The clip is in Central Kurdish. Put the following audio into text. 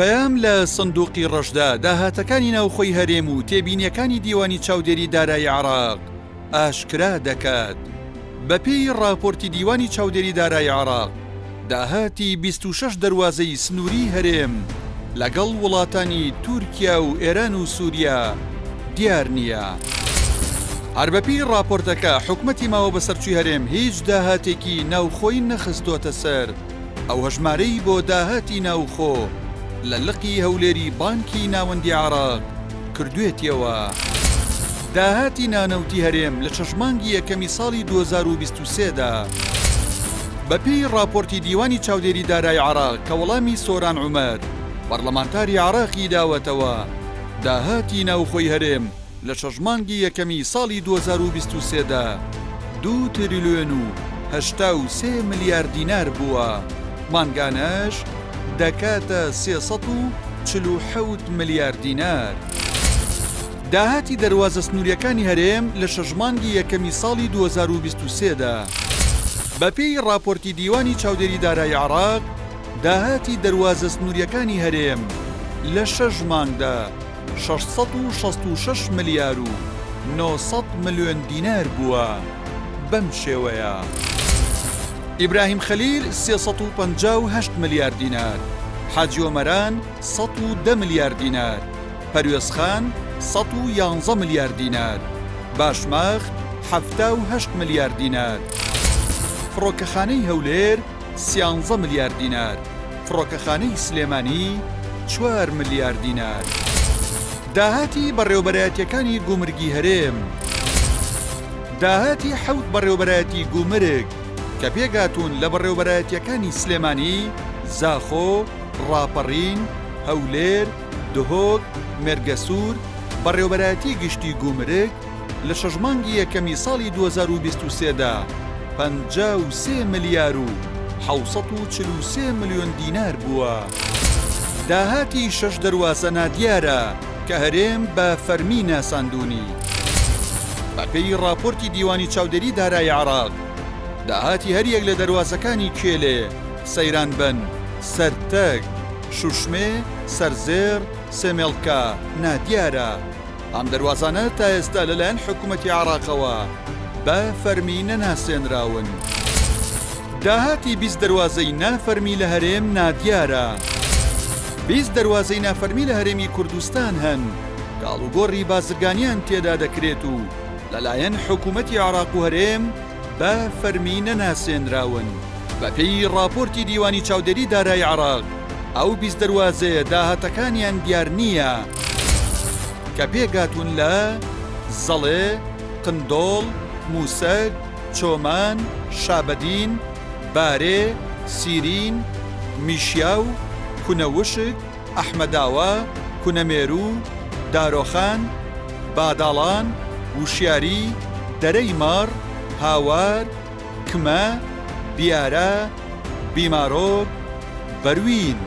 پەیام لە سندوقی ڕەشدا داهاتەکانی ناوخۆی هەرێم و تێبینیەکانی دیوانی چاودێری دارایی عێراق ئاشکرا دەکات. بەپێی راپۆرتی دیوانی چاودێری دارایی عێراق، داهاتی 26 دەروازەی سنووری هەرێم لەگەڵ وڵاتانی تورکیا و ئێران و سووریا دیار نییە. هەر بەپێی راپۆرتەکە حکومەتی ماوە بەسەرچووی هەرێم هیچ داهاتێکی ناوخۆی نەخستۆتە سەر. ئەو هەژمارەی بۆ داهاتی ناوخۆ لە لقی هەولێری بانکی ناوەندی عێراق کردوێتیەوە. داهاتی نانەوتی هەرێم لە چەشمانگی یەکەمی ساڵی 2023دا بەپێی راپۆرتی دیوانی چاودێری دارایی عێراق کە وەڵامی سۆران عومەر پەرلەمانتاری عێراقی داوەتەوە، داهاتی ناوخۆی هەرێم لە چەشمانگی یەکەمی ساڵی 2023دا 2 تریلیۆن و 83 ملیار دینار بووە، مانگانەش دەکاتە 347 ملیار دینار. داهاتی دەروازە سنووریەکانی هەرێم لە شەژمانگی یەکەمی ساڵی 2023دا بەپێی راپۆرتی دیوانی چاودێری دارایی عێراق، داهاتی دەروازە سنووریەکانی هەرێم لە 6 مانگدا 666 ملیار و 900 ملیۆن دینار بووە. بەم شێوەیە ئیبراهیم خەلیل 358 ملیار دینار، حاجی ئۆمەران 110 ملیار دینار، پەروێزخان 111 ملیار دینار، باشماخ 78 ملیار دینار، فڕۆکەخانەی هەولێر 13 ملیار دینار، فڕۆکەخانەی سلێمانی 4 ملیار دینار. داهاتی بەڕێوەبەرایەتیەکانی گومرگی هەرێم، داهاتی 7 بەڕێوەبەرایەتی گومرگ کە پێگاتوون لە بەڕێوەبەرایەتیەکانی سلێمانی، زاخۆ، ڕاپەڕین، هەولێر، دهۆک، مێرگەسوور، بەڕێوەبەرایەتی گشتی گومرگ لە شەژمانگی یەکەمی ساڵی 2023دا 53 ملیار و 743 ملیۆن دینار بووە. داهاتی 6 دەروازە نادیارە کە هەرێم بە فەرمی ناساندوونی. بەپێی راپۆرتی دیوانی چاودێری دارایی عێراق، داهاتی هەریەک لە دەروازەکانی کێلێ، سەیرانبەن، سەرتەک، شوشمێ، سەرزێر، سێمێڵکە نادیارە. ئەم دەروازانە تا ئێستا لەلایەن حکوومەتی عێراقەوە بە فەرمی نەناسێنراون. داهاتی 20 دەروازەی نافەرمی لە هەرێم نادیارە. 20 دەروازەی نافەرمی لە هەرێمی کوردستان هەن، گاڵوگۆڕی بازرگانیان تێدا دەکرێت و لەلایەن حکوومەتی عێراق و هەرێم بە فەرمی نەناسێنراون. بەپێی راپۆرتی دیوانی چاودێری دارایی عێراق، ئەو 20 دەروازەیە داهاتەکانیان دیار نییە کە پێگاتون لە زەڵێ، قندۆڵ، موسەد، چۆمان، شابەدین، بارێ، سیرین، میشیاو، کونەوشک، ئەحمەداوە، کونەمێرو، دارۆخان، باداڵان، وشیاری، دەرەی مەڕ، هاوار، کمە، بیارە، بیمارۆک، بەروین.